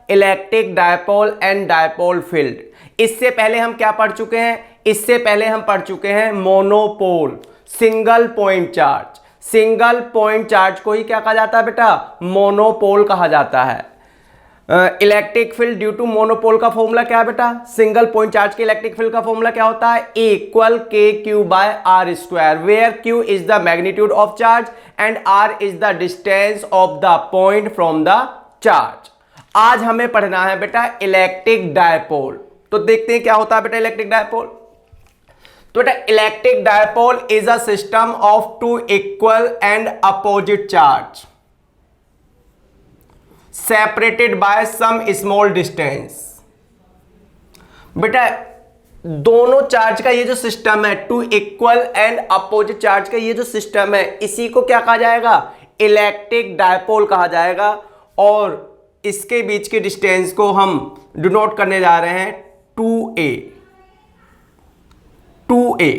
Electric dipole and dipole field. इससे पहले हम क्या पढ़ चुके हैं? इससे पहले हम पढ़ चुके हैं monopole, single point charge. Single point charge को ही क्या कहा जाता है बेटा? मोनोपोल कहा जाता है। Electric field due to monopole का फॉर्मूला क्या है बेटा? सिंगल पॉइंट चार्ज के इलेक्ट्रिक फील्ड का फॉर्मूला क्या होता है? E equal K Q by R square, where Q is the magnitude of charge and R is the distance of the point from the charge. आज हमें पढ़ना है बेटा इलेक्ट्रिक डायपोल। तो देखते हैं क्या होता है बेटा इलेक्ट्रिक डायपोल। तो बेटा electric dipole is a system of two equal and opposite charge separated by some small distance. बेटा दोनों चार्ज का ये जो सिस्टम है, two equal and opposite charge का ये जो सिस्टम है, इसी को क्या कहा जाएगा? इलेक्ट्रिक डायपोल कहा जाएगा। और इसके बीच के डिस्टेंस को हम डिनोट करने जा रहे हैं 2a। 2a।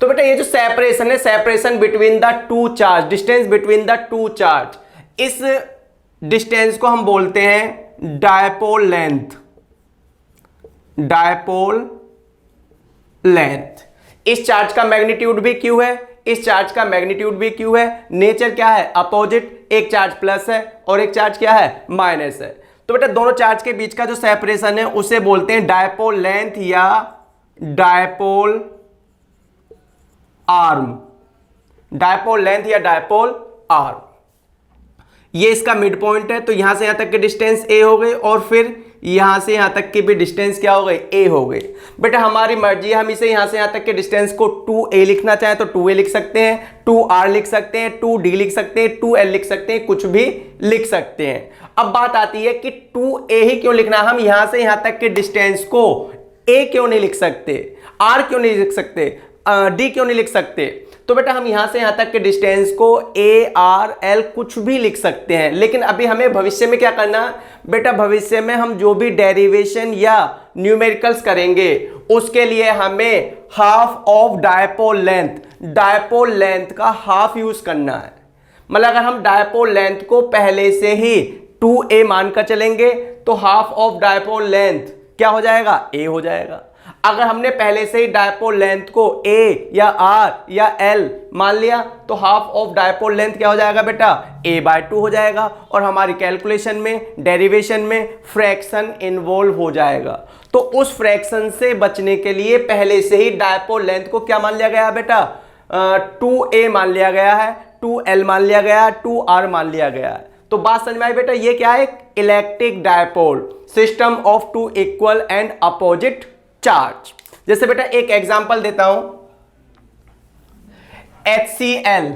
तो बेटा ये जो सेपरेशन है, separation between the two charge, distance between the two charge, इस डिस्टेंस को हम बोलते हैं डायपोल लेंथ। Dipole length. इस चार्ज का मैग्नीट्यूड भी क्यू है, इस चार्ज का मैग्नीट्यूड भी क्यू है। नेचर क्या है? अपोजिट। एक चार्ज प्लस है और एक चार्ज क्या है? माइनस है। तो बेटा दोनों चार्ज के बीच का जो सेपरेशन है उसे बोलते हैं डायपोल लेंथ या डायपोल आर्म। डायपोल लेंथ या डायपोल आर्म। ये इसका मिड पॉइंट है, तो यहां से यहां तक की डिस्टेंस a हो गई और फिर यहां से यहां तक की भी डिस्टेंस क्या हो गई? a हो गई। बेटा हमारी मर्जी है, हम इसे यहां से यहां तक के डिस्टेंस को 2a लिखना चाहें तो 2a लिख सकते हैं, 2r लिख सकते हैं, 2d लिख सकते हैं, 2l लिख सकते हैं, कुछ भी लिख सकते हैं। अब बात आती है कि 2a ही क्यों लिखना? हम यहां से यहां तक के डिस्टेंस को a क्यों नहीं लिख सकते, r क्यों नहीं लिख सकते, d क्यों नहीं लिख सकते? तो बेटा हम यहां से यहां तक के डिस्टेंस को a, r, l कुछ भी लिख सकते हैं। लेकिन अभी हमें भविष्य में क्या करना है बेटा? भविष्य में हम जो भी डेरिवेशन या न्यूमेरिकल्स करेंगे उसके लिए हमें half of dipole length, dipole length का हाफ यूज करना है। मतलब अगर हम डायपोल लेंथ को पहले से ही 2a मानकर चलेंगे तो हाफ ऑफ डायपोल लेंथ क्या हो जाएगा? a हो जाएगा। अगर हमने पहले से ही डायपोल लेंथ को a या r या l मान लिया तो हाफ ऑफ डायपोल लेंथ क्या हो जाएगा बेटा? a/2 हो जाएगा। और हमारी कैलकुलेशन में, डेरिवेशन में फ्रैक्शन इन्वॉल्व हो जाएगा। तो उस फ्रैक्शन से बचने के लिए पहले से ही डायपोल लेंथ को क्या मान लिया गया है बेटा? 2a मान लिया गया है, 2l मान लिया गया है, 2r मान लिया गया है। तो बात समझ में आई बेटा? ये क्या है? Electric dipole, system of two equal and opposite charge. जैसे बेटा एक एग्जांपल देता हूं, HCl।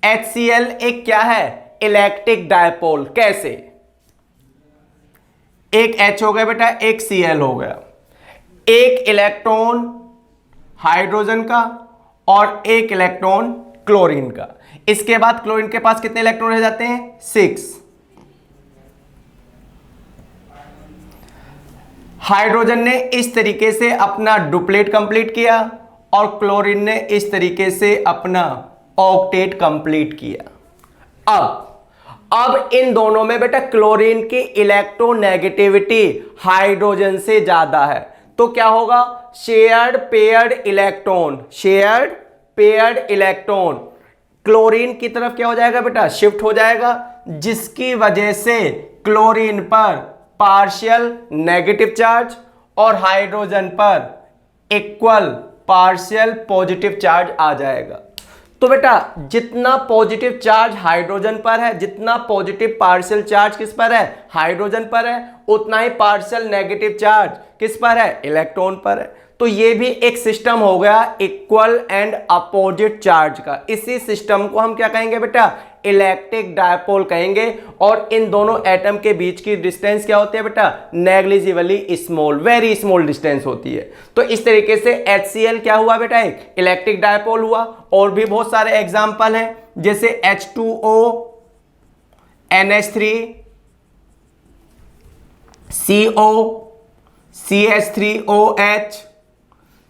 HCl एक क्या है? Electric dipole. कैसे? एक H हो गया बेटा, एक Cl हो गया। एक इलेक्ट्रॉन हाइड्रोजन का और एक इलेक्ट्रॉन क्लोरीन का। इसके बाद क्लोरीन के पास कितने इलेक्ट्रॉन रह जाते हैं? 6। हाइड्रोजन ने इस तरीके से अपना डुप्लेट कंप्लीट किया और क्लोरीन ने इस तरीके से अपना ऑक्टेट कंप्लीट किया। अब इन दोनों में बेटा क्लोरीन की इलेक्ट्रोनेगेटिविटी हाइड्रोजन से ज्यादा है। तो क्या होगा? Shared paired electron, shared paired electron chlorine की तरफ क्या हो जाएगा बेटा? शिफ्ट हो जाएगा, जिसकी वजह से क्लोरीन पर पार्शियल नेगेटिव चार्ज और हाइड्रोजन पर इक्वल पार्शियल पॉजिटिव चार्ज आ जाएगा। तो बेटा जितना पॉजिटिव चार्ज हाइड्रोजन पर है, जितना पॉजिटिव पार्शियल चार्ज किस पर है? हाइड्रोजन पर है, उतना ही पार्शियल नेगेटिव चार्ज किस पर है? इलेक्ट्रॉन पर है। तो ये भी एक सिस्टम हो गया इक्वल एंड अपोजिट चार्ज का। इसी सिस्टम को हम क्या कहेंगे बेटा? इलेक्ट्रिक डायपोल कहेंगे। और इन दोनों एटम के बीच की डिस्टेंस क्या होती है बेटा? Negligibly small, very small distance होती है। तो इस तरीके से HCl क्या हुआ बेटा? एक इलेक्ट्रिक डायपोल हुआ। और भी बहुत सारे एग्जाम्पल हैं, जैसे H2O, NH3, CO, CH3OH,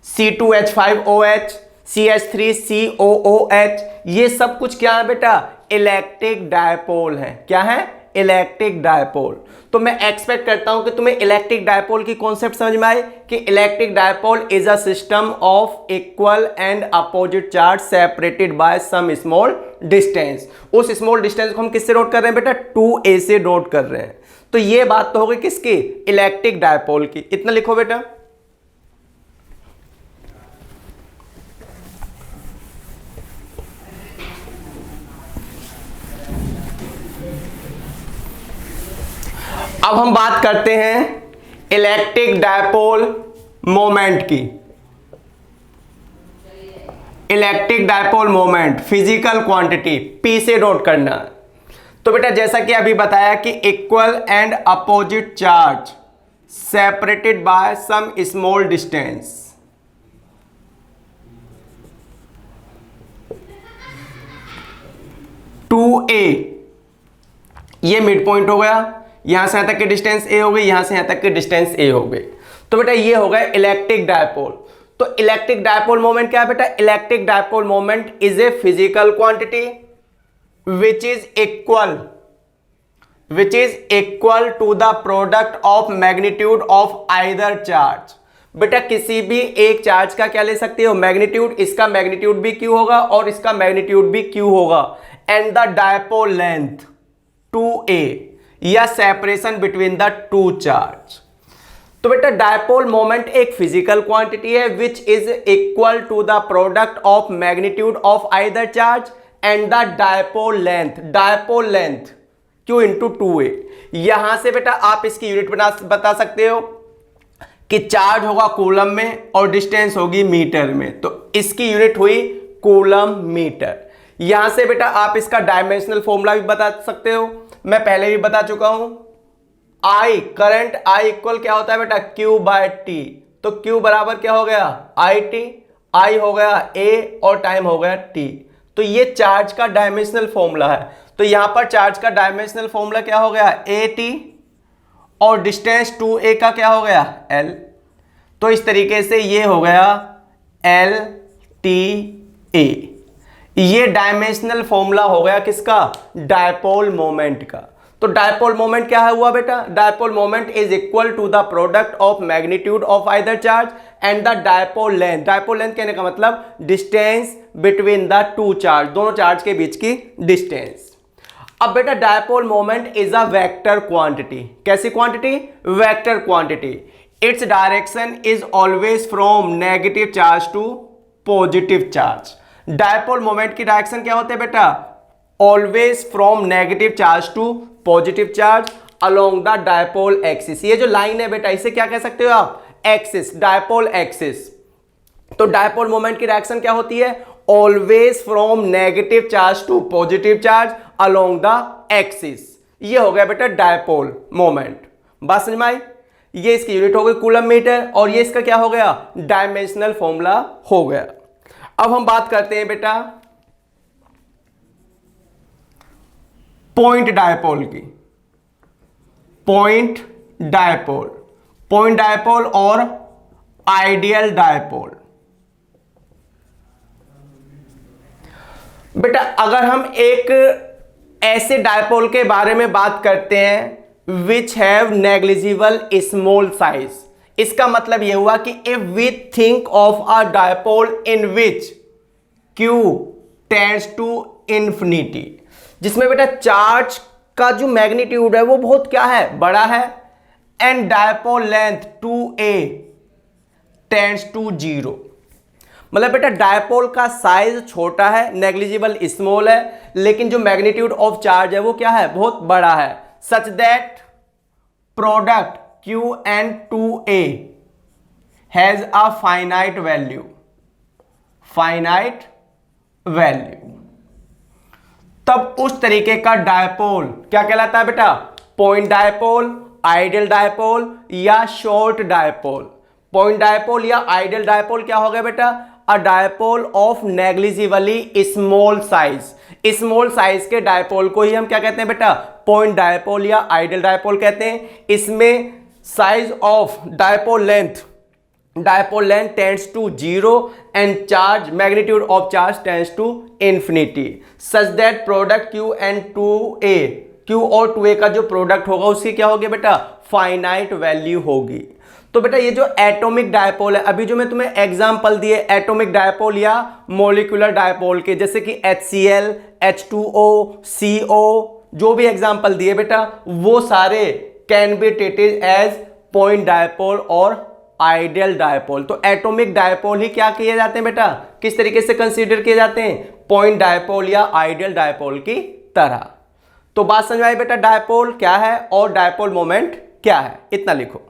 C2H5OH, CH3COOH, ये सब कुछ क्या है बेटा? इलेक्ट्रिक डायपोल है। क्या है? Electric dipole. तो मैं एक्सपेक्ट करता हूं कि तुम्हें इलेक्ट्रिक डायपोल की कॉन्सेप्ट समझ में आए कि electric dipole is a system of equal and opposite charge separated by some small distance. उस स्मॉल डिस्टेंस को हम किससे नोट कर रहे हैं बेटा? 2a से नोट कर रहे हैं। तो ये बात तो हो गई किसकी? इलेक्ट्रिक डायपोल की। इतना लिखो बेटा। अब हम बात करते हैं इलेक्ट्रिक डायपोल मोमेंट की। Electric dipole moment physical quantity P से नोट करना। तो बेटा जैसा कि अभी बताया कि equal and opposite charge separated by some small distance. Two a, ये मिड पॉइंट हो गया। यहां से यहां तक की डिस्टेंस ए हो गई, यहां से यहां तक की डिस्टेंस ए हो गई। तो बेटा ये हो गया इलेक्ट्रिक डायपोल। तो इलेक्ट्रिक डायपोल मोमेंट क्या है बेटा? Electric dipole moment is a physical quantity which is equal to the product of magnitude of either charge. बेटा किसी भी एक चार्ज का क्या ले सकते हो? मैग्नीट्यूड। इसका मैग्नीट्यूड भी क्यू होगा और इसका मैग्नीट्यूड भी क्यू होगा। And the dipole length 2a या separation between the two charge. तो बेटा डायपोल मोमेंट एक फिजिकल क्वांटिटी है which is equal to the product of magnitude of either charge and the dipole length q into 2a। यहां से बेटा आप इसकी यूनिट बता सकते हो कि चार्ज होगा कूलम में और डिस्टेंस होगी मीटर में। तो इसकी यूनिट हुई कूलम मीटर। यहां से बेटा आप इसका डायमेंशनल फॉर्मूला भी बता सकते हो, मैं पहले भी बता चुका हूं। I करंट I इक्वल क्या होता है बेटा? Q by T. तो Q बराबर क्या हो गया? IT। I हो गया A और टाइम हो गया T। तो ये चार्ज का डायमेंशनल फॉर्मूला है। तो यहां पर चार्ज का डायमेंशनल फॉर्मूला क्या हो गया? AT और डिस्टेंस 2a का क्या हो गया? L। तो इस तरीके से ये हो गया LTA। ये डायमेंशनल फॉर्मूला हो गया किसका? डायपोल मोमेंट का। तो डायपोल मोमेंट क्या है हुआ बेटा? Dipole moment is equal to the product of magnitude of either charge and the dipole length. Dipole length कहने का मतलब distance between the two charge, दोनों चार्ज के बीच की डिस्टेंस। अब बेटा dipole moment is a vector quantity. कैसी quantity? Vector quantity. Its direction is always from negative charge to positive charge. Dipole moment की डायरेक्शन क्या होते हैं बेटा? Always from negative charge to positive charge along the dipole axis. ये जो line है बेटा इसे क्या कह सकते हो आप? Axis, dipole axis. तो डायपोल मोमेंट की डायरेक्शन क्या होती है? Always from negative charge to positive charge along the axis. ये हो गया बेटा डायपोल मोमेंट। बात समझ में आई? ये इसकी यूनिट हो गई कूलम मीटर और ये इसका क्या हो गया? डायमेंशनल फॉर्मूला हो गया। अब हम बात करते हैं बेटा पॉइंट डायपोल की। पॉइंट डायपोल और आइडियल डायपोल। बेटा अगर हम एक ऐसे डायपोल के बारे में बात करते हैं which have negligible small size, इसका मतलब यह हुआ कि if we think of a dipole in which Q tends to infinity, जिसमें बेटा चार्ज का जो मैग्नीट्यूड है वो बहुत क्या है? बड़ा है। And dipole length 2a tends to 0। मतलब बेटा डायपोल का साइज छोटा है, नेग्लिजिबल स्मॉल है, लेकिन जो मैग्नीट्यूड ऑफ चार्ज है वो क्या है? बहुत बड़ा है। Such that product Q and 2a has a finite value. तब उस तरीके का डायपोल क्या कहलाता है बेटा? पॉइंट डायपोल, आइडियल डायपोल या शॉर्ट डायपोल। पॉइंट डायपोल या आइडियल डायपोल क्या हो गया बेटा? A dipole of negligibly small size. Small size के डायपोल को ही हम क्या कहते हैं बेटा? पॉइंट डायपोल या आइडियल डायपोल कहते हैं। इसमें size of dipole length tends to 0 and charge magnitude of charge tends to infinity, such that product Q and 2a Q और 2A का जो प्रोडक्ट होगा उसकी क्या होगी बेटा, फाइनाइट वैल्यू होगी। तो बेटा ये जो एटॉमिक डायपोल है, अभी जो मैं तुम्हें एग्जांपल दिए एटॉमिक डायपोल या मॉलिक्यूलर डायपोल के, जैसे कि HCl, H2O, CO, जो भी एग्जांपल दिए बेटा वो सारे can be treated as point dipole और आइडियल डायपोल। तो एटॉमिक डायपोल ही क्या किए जाते हैं बेटा, किस तरीके से कंसीडर किए जाते हैं, पॉइंट डायपोल या आइडियल डायपोल की तरह। तो बात समझ में आई बेटा, डायपोल क्या है और डायपोल मोमेंट क्या है, इतना लिखो।